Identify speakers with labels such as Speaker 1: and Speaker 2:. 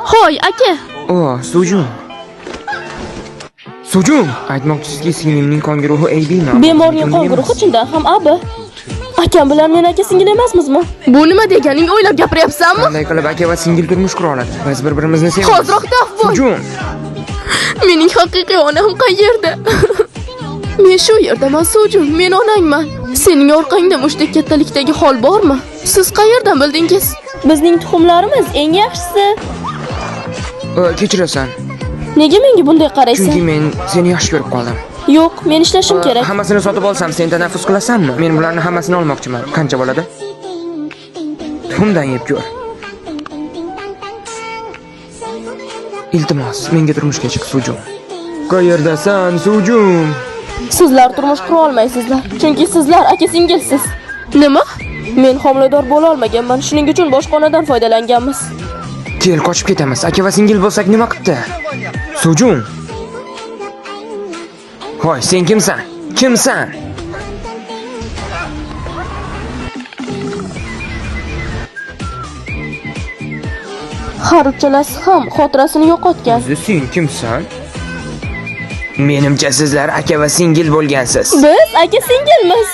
Speaker 1: Hoy, aka.
Speaker 2: Sujun. Sujun, aytmoqchisizki, singlimning qon guruhi AB'mi?
Speaker 1: Bemorning qon guruhi chindan ham AB. Akam bilan men aka singil emasmizmi? Bu nima deganing, o'ylab gapiryapsanmi?
Speaker 2: Qanday qilib aka va singil turmush qura oladi? Biz bir-birimizni sevamiz.
Speaker 1: Hoziroq tafvur.
Speaker 2: Sujun.
Speaker 1: Mening haqiqiy onam qayerda? Men shu yerdaman, Sujun, men onangman. Sening orqangda mushtdek kattalikdagi hol bormi? Siz qayerdan bildingiz? Bizning tuxumlarimiz eng yaxshisi.
Speaker 2: Kechirasan.
Speaker 1: Nega menga bunday qaraysan?
Speaker 2: Chunki men seni yaxshi ko'rib qoldim.
Speaker 1: Yo'q, men ishlashim kerak.
Speaker 2: Hammasini sotib olsam, sen tanaffus qilasanmi? Men bularni hammasini olmoqchiman. Qancha bo'ladi? Tuxumdan yeb ko'r. Iltimos, menga turmushga chiq, Sujun. Qayerdasan, Sujun?
Speaker 1: Sizlar turmush qura olmaysizlar, chunki sizlar aka singilsiz. Nima? Men homilador bo'la olmaganman, shuning uchun boshqonadan foydalanganmiz.
Speaker 2: Kel, qochib ketamiz. Aka va singil bo'lsak nima qildi? Sujun. Hoy, sen kimsan? Kimsan?
Speaker 1: Har uchalasi ham xotirasini yo'qotgan.
Speaker 2: Sen kimsan? Menimcha sizlar aka va singil bo'lgansiz.
Speaker 1: Biz aka singilmiz.